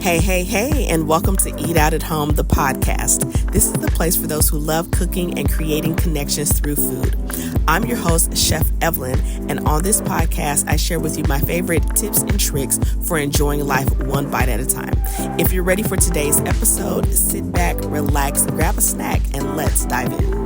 Hey, and welcome to Eat Out at Home, the podcast. This is the place for those who love cooking and creating connections through food. I'm your host, Chef Evelyn, and on this podcast, I share with you my favorite tips and tricks for enjoying life one bite at a time. If you're ready for today's episode, sit back, relax, grab a snack, and let's dive in.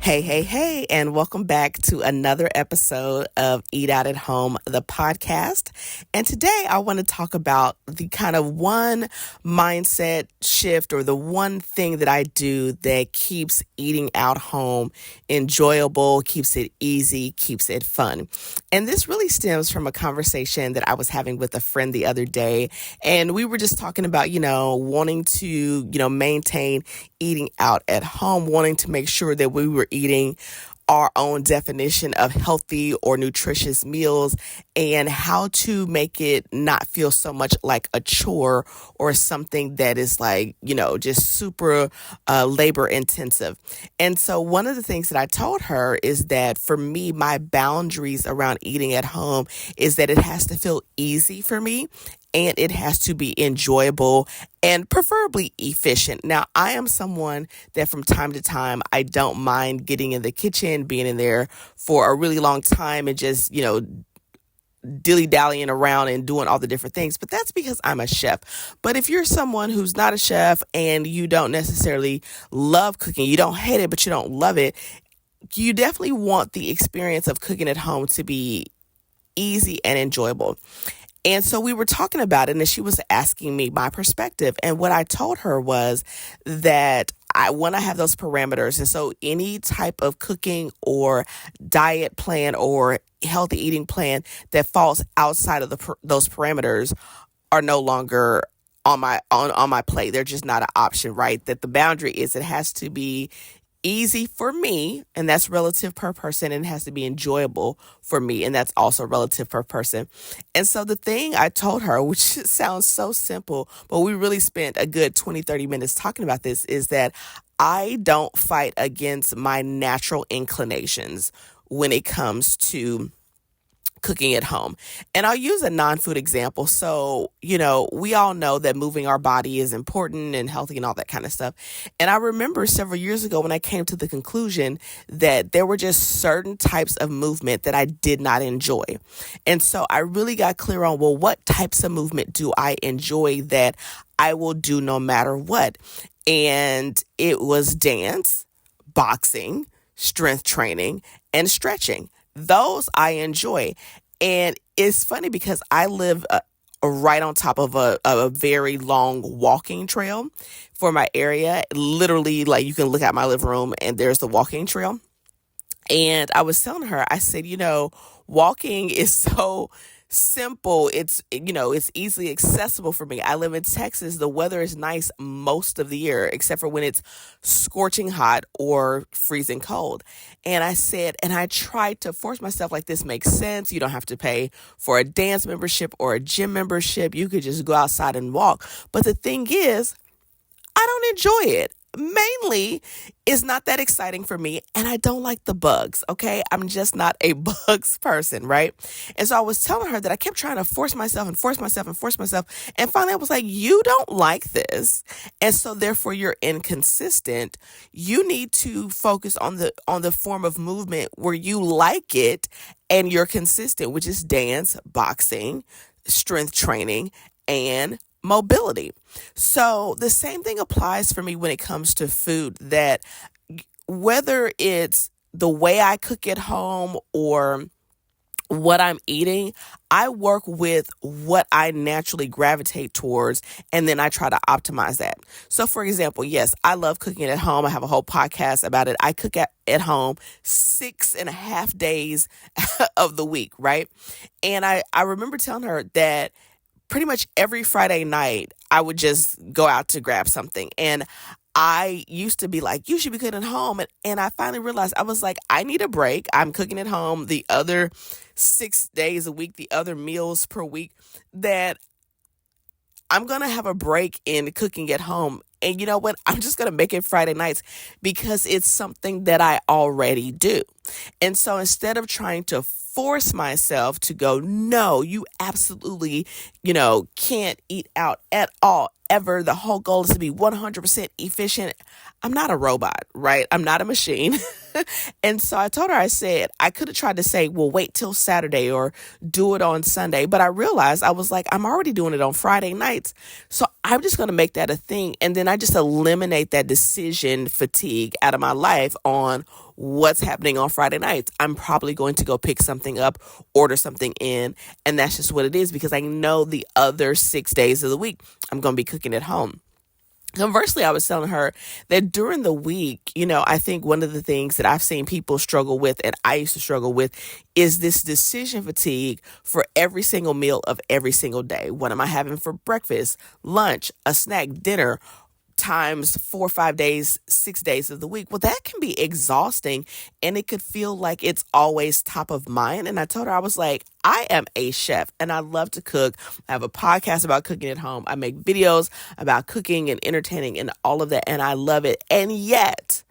Hey, and welcome back to another episode of Eat Out at Home, the podcast. And today I want to talk about the kind of one mindset shift or the one thing that I do that keeps eating out home enjoyable, keeps it easy, keeps it fun. And this really stems from a conversation that I was having with a friend the other day. And we were just talking about, wanting to, maintain eating out at home, wanting to make sure that we were eating our own definition of healthy or nutritious meals and how to make it not feel so much like a chore or something that is like, just super labor intensive. And so one of the things that I told her is that for me, my boundaries around eating at home is that it has to feel easy for me. And it has to be enjoyable and preferably efficient. Now, I am someone that from time to time, I don't mind getting in the kitchen, being in there for a really long time and just, dilly-dallying around and doing all the different things. But that's because I'm a chef. But if you're someone who's not a chef and you don't necessarily love cooking, you don't hate it, but you don't love it, you definitely want the experience of cooking at home to be easy and enjoyable. And so we were talking about it and she was asking me my perspective. And what I told her was that when I have those parameters, and so any type of cooking or diet plan or healthy eating plan that falls outside of those parameters are no longer on my plate. They're just not an option, right? That the boundary is it has to be easy for me, and that's relative per person, and it has to be enjoyable for me, and that's also relative per person. And so the thing I told her, which sounds so simple, but we really spent a good 20-30 minutes talking about this, is that I don't fight against my natural inclinations when it comes to cooking at home. And I'll use a non-food example. So, we all know that moving our body is important and healthy and all that kind of stuff. And I remember several years ago when I came to the conclusion that there were just certain types of movement that I did not enjoy. And so I really got clear on, what types of movement do I enjoy that I will do no matter what? And it was dance, boxing, strength training, and stretching. Those I enjoy. And it's funny because I live right on top of a very long walking trail for my area. Literally, like you can look at my living room and there's the walking trail. And I was telling her, I said, walking is so simple. It's easily accessible for me. I live in Texas. The weather is nice most of the year, except for when it's scorching hot or freezing cold. And I said, and I tried to force myself like this makes sense. You don't have to pay for a dance membership or a gym membership. You could just go outside and walk. But the thing is, I don't enjoy it. Mainly, it's not that exciting for me, and I don't like the bugs, okay? I'm just not a bugs person, right? And so I was telling her that I kept trying to force myself, and finally I was like, you don't like this, and so therefore you're inconsistent. You need to focus on the form of movement where you like it and you're consistent, which is dance, boxing, strength training, and mobility. So the same thing applies for me when it comes to food, that whether it's the way I cook at home or what I'm eating, I work with what I naturally gravitate towards, and then I try to optimize that. So for example, yes, I love cooking at home. I have a whole podcast about it. I cook at home 6.5 days of the week, right? And I remember telling her that pretty much every Friday night, I would just go out to grab something. And I used to be like, you should be cooking at home. And I finally realized, I was like, I need a break. I'm cooking at home the other 6 days a week, the other meals per week, that I'm going to have a break in cooking at home. And you know what? I'm just going to make it Friday nights because it's something that I already do. And so instead of trying to force myself to go, no, you absolutely, can't eat out at all, ever. The whole goal is to be 100% efficient. I'm not a robot, right? I'm not a machine. And so I told her, I said, I could have tried to say, well, wait till Saturday or do it on Sunday. But I realized I was like, I'm already doing it on Friday nights. So I'm just going to make that a thing. And then I just eliminate that decision fatigue out of my life on what's happening on Friday nights. I'm probably going to go pick something up, order something in, and that's just what it is because I know the other 6 days of the week I'm going to be cooking at home. Conversely, I was telling her that during the week, I think one of the things that I've seen people struggle with, and I used to struggle with, is this decision fatigue for every single meal of every single day. What am I having for breakfast, lunch, a snack, dinner? Times 4 or 5 days, 6 days of the week. Well, that can be exhausting and it could feel like it's always top of mind. And I told her, I was like, I am a chef and I love to cook. I have a podcast about cooking at home. I make videos about cooking and entertaining and all of that. And I love it. And yet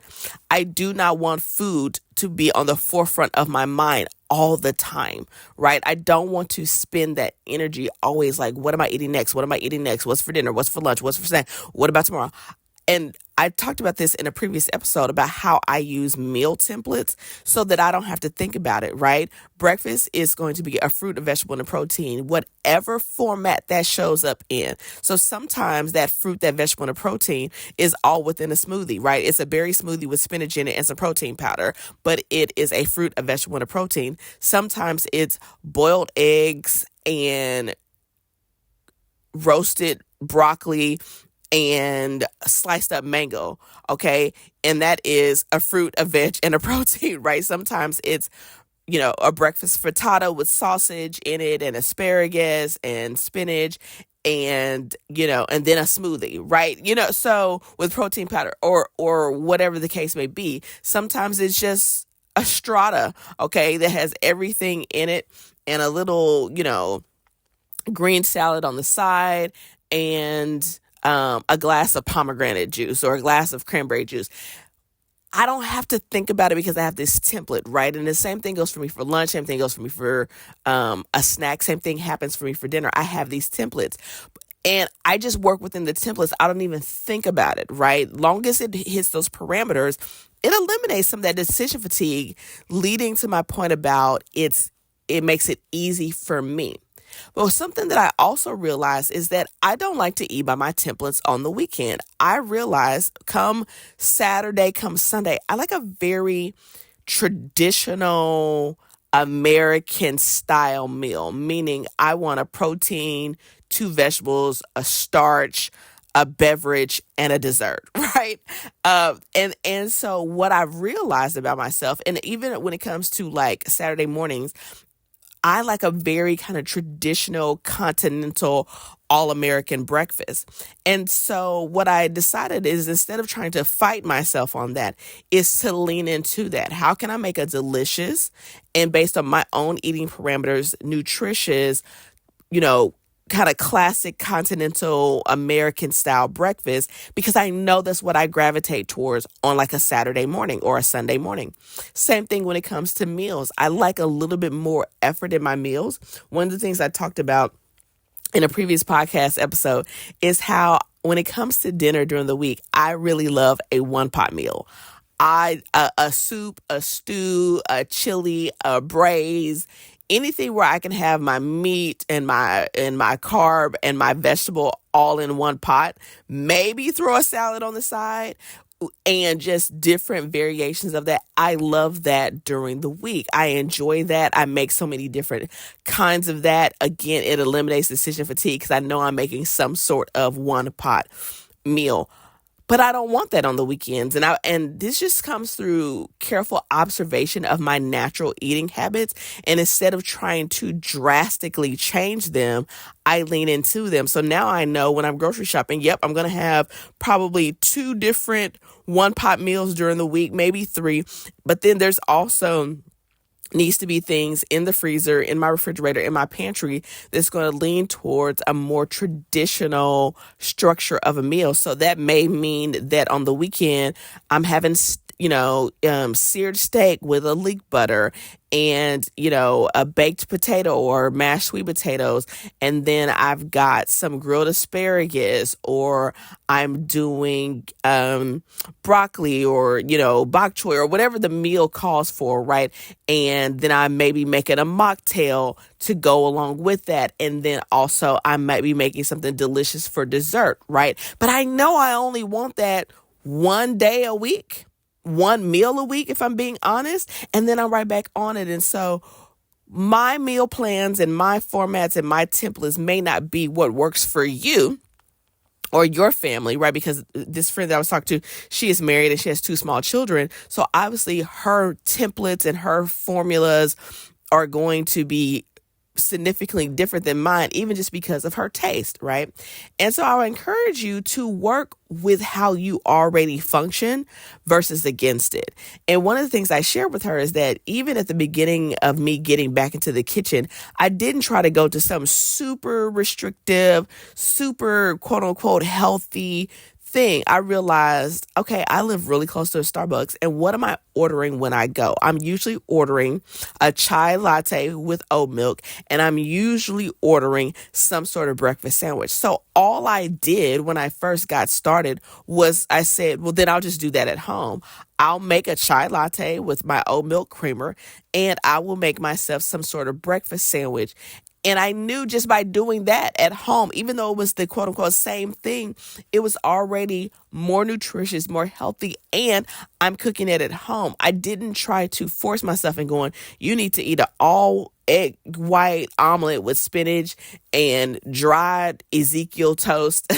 I do not want food to be on the forefront of my mind all the time, right? I don't want to spend that energy always like, what am I eating next? What am I eating next? What's for dinner? What's for lunch? What's for snack? What about tomorrow? And I talked about this in a previous episode about how I use meal templates so that I don't have to think about it, right? Breakfast is going to be a fruit, a vegetable, and a protein, whatever format that shows up in. So sometimes that fruit, that vegetable, and a protein is all within a smoothie, right? It's a berry smoothie with spinach in it and some protein powder, but it is a fruit, a vegetable, and a protein. Sometimes it's boiled eggs and roasted broccoli and sliced up mango, okay? And that is a fruit, a veg, and a protein, right? Sometimes it's, a breakfast frittata with sausage in it and asparagus and spinach and, and then a smoothie, right? So with protein powder or whatever the case may be, sometimes it's just a strata, okay, that has everything in it and a little, green salad on the side and a glass of pomegranate juice or a glass of cranberry juice. I don't have to think about it because I have this template, right? And the same thing goes for me for lunch. Same thing goes for me for a snack. Same thing happens for me for dinner. I have these templates. And I just work within the templates. I don't even think about it, right? Long as it hits those parameters, it eliminates some of that decision fatigue, leading to my point about it makes it easy for me. But something that I also realized is that I don't like to eat by my templates on the weekend. I realize come Saturday, come Sunday, I like a very traditional American style meal, meaning I want a protein, 2 vegetables, a starch, a beverage, and a dessert, right? And so what I've realized about myself, and even when it comes to like Saturday mornings, I like a very kind of traditional continental all-American breakfast. And so what I decided is instead of trying to fight myself on that is to lean into that. How can I make a delicious and based on my own eating parameters, nutritious, kind of classic continental American style breakfast because I know that's what I gravitate towards on like a Saturday morning or a Sunday morning. Same thing when it comes to meals. I like a little bit more effort in my meals. One of the things I talked about in a previous podcast episode is how when it comes to dinner during the week, I really love a one-pot meal. A soup, a stew, a chili, a braise, anything where I can have my meat and my carb and my vegetable all in one pot, maybe throw a salad on the side and just different variations of that. I love that during the week. I enjoy that. I make so many different kinds of that. Again, it eliminates decision fatigue because I know I'm making some sort of one pot meal. But I don't want that on the weekends. And this just comes through careful observation of my natural eating habits. And instead of trying to drastically change them, I lean into them. So now I know when I'm grocery shopping, yep, I'm going to have probably 2 different one-pot meals during the week, maybe 3. But then there's also needs to be things in the freezer, in my refrigerator, in my pantry that's going to lean towards a more traditional structure of a meal. So that may mean that on the weekend, I'm having seared steak with a leek butter and, a baked potato or mashed sweet potatoes. And then I've got some grilled asparagus, or I'm doing broccoli, or, bok choy, or whatever the meal calls for, right? And then I may be making a mocktail to go along with that. And then also I might be making something delicious for dessert, right? But I know I only want that one day a week, one meal a week, if I'm being honest, and then I'm right back on it. And so my meal plans and my formats and my templates may not be what works for you or your family, right? Because this friend that I was talking to, she is married and she has 2 small children. So obviously her templates and her formulas are going to be significantly different than mine, even just because of her taste, right? And so I would encourage you to work with how you already function versus against it. And one of the things I shared with her is that even at the beginning of me getting back into the kitchen, I didn't try to go to some super restrictive, super quote unquote healthy thing. I realized, okay, I live really close to a Starbucks, and what am I ordering when I go? I'm usually ordering a chai latte with oat milk, and I'm usually ordering some sort of breakfast sandwich. So all I did when I first got started was I said, well, then I'll just do that at home. I'll make a chai latte with my oat milk creamer, and I will make myself some sort of breakfast sandwich. And I knew just by doing that at home, even though it was the quote unquote same thing, it was already more nutritious, more healthy, and I'm cooking it at home. I didn't try to force myself and going, you need to eat an all egg white omelet with spinach and dried Ezekiel toast.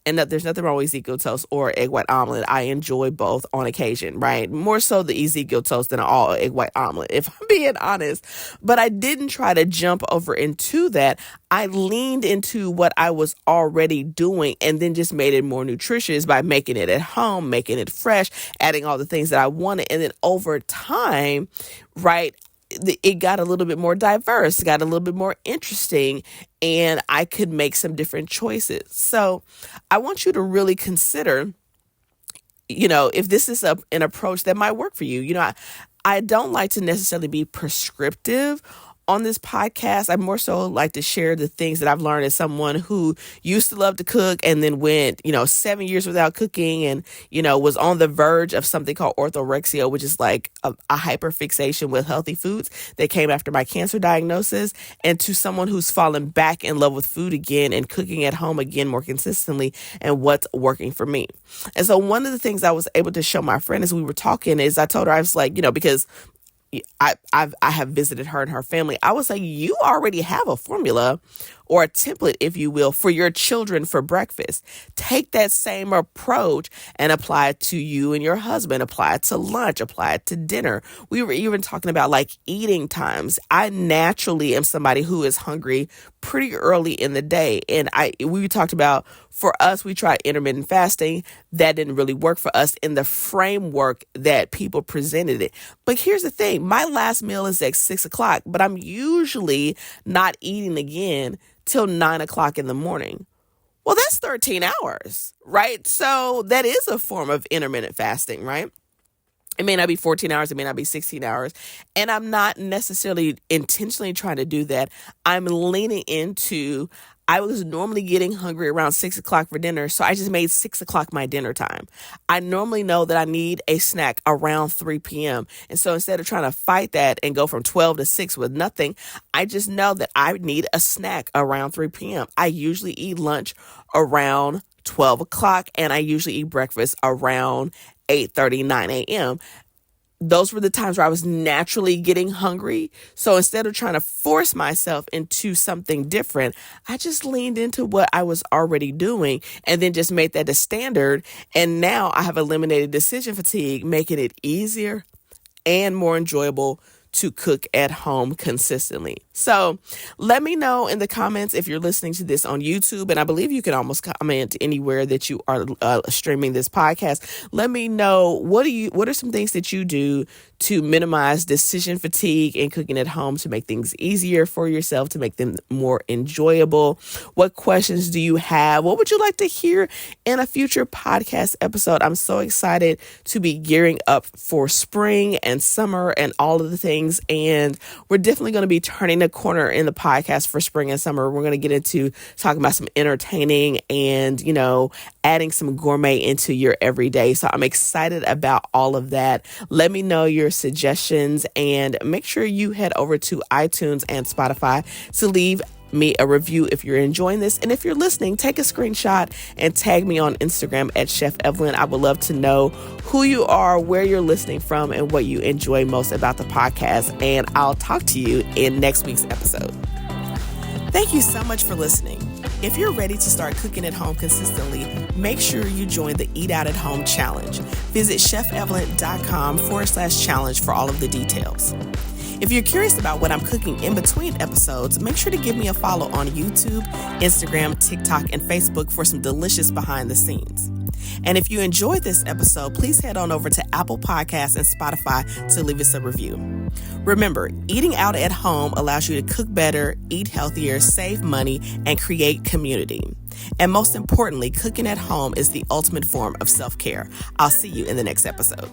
And there's nothing wrong with Ezekiel toast or egg white omelet. I enjoy both on occasion, right? More so the Ezekiel toast than an all egg white omelet, if I'm being honest. But I didn't try to jump over into that. I leaned into what I was already doing and then just made it more nutritious by making it at home, making it fresh, adding all the things that I wanted. And then over time, right, it got a little bit more diverse, got a little bit more interesting, and I could make some different choices. So I want you to really consider, if this is an approach that might work for you. I don't like to necessarily be prescriptive on this podcast. I more so like to share the things that I've learned as someone who used to love to cook and then went, 7 years without cooking and, was on the verge of something called orthorexia, which is like a hyperfixation with healthy foods that came after my cancer diagnosis, and to someone who's fallen back in love with food again and cooking at home again more consistently and what's working for me. And so one of the things I was able to show my friend as we were talking is I told her, I was like, because I have visited her and her family. I was like, you already have a formula or a template, if you will, for your children for breakfast. Take that same approach and apply it to you and your husband. Apply it to lunch. Apply it to dinner. We were even talking about like eating times. I naturally am somebody who is hungry pretty early in the day. And we talked about, for us, we tried intermittent fasting. That didn't really work for us in the framework that people presented it. But here's the thing. My last meal is at 6:00, but I'm usually not eating again till 9:00 in the morning. Well, that's 13 hours, right? So that is a form of intermittent fasting, right? It may not be 14 hours. It may not be 16 hours. And I'm not necessarily intentionally trying to do that. I'm leaning into, I was normally getting hungry around 6:00 for dinner. So I just made 6:00 my dinner time. I normally know that I need a snack around 3 p.m. And so instead of trying to fight that and go from 12 to 6 with nothing, I just know that I need a snack around 3 p.m. I usually eat lunch around 12 o'clock, and I usually eat breakfast around 8:30, 9 a.m. Those were the times where I was naturally getting hungry. So instead of trying to force myself into something different, I just leaned into what I was already doing and then just made that a standard. And now I have eliminated decision fatigue, making it easier and more enjoyable to cook at home consistently. So let me know in the comments if you're listening to this on YouTube, and I believe you can almost comment anywhere that you are streaming this podcast. Let me know what are some things that you do to minimize decision fatigue in cooking at home, to make things easier for yourself, to make them more enjoyable. What questions do you have? What would you like to hear in a future podcast episode? I'm so excited to be gearing up for spring and summer and all of the things. And we're definitely going to be turning a corner in the podcast for spring and summer. We're going to get into talking about some entertaining and, adding some gourmet into your everyday. So I'm excited about all of that. Let me know your suggestions, and make sure you head over to iTunes and Spotify to leave me a review if you're enjoying this. And if you're listening, take a screenshot and tag me on Instagram at Chef Evelyn. I would love to know who you are, where you're listening from, and what you enjoy most about the podcast. And I'll talk to you in next week's episode. Thank you so much for listening. If you're ready to start cooking at home consistently, make sure you join the Eat Out at Home Challenge. Visit chefevelyn.com/challenge for all of the details. If you're curious about what I'm cooking in between episodes, make sure to give me a follow on YouTube, Instagram, TikTok, and Facebook for some delicious behind the scenes. And if you enjoyed this episode, please head on over to Apple Podcasts and Spotify to leave us a review. Remember, eating out at home allows you to cook better, eat healthier, save money, and create community. And most importantly, cooking at home is the ultimate form of self-care. I'll see you in the next episode.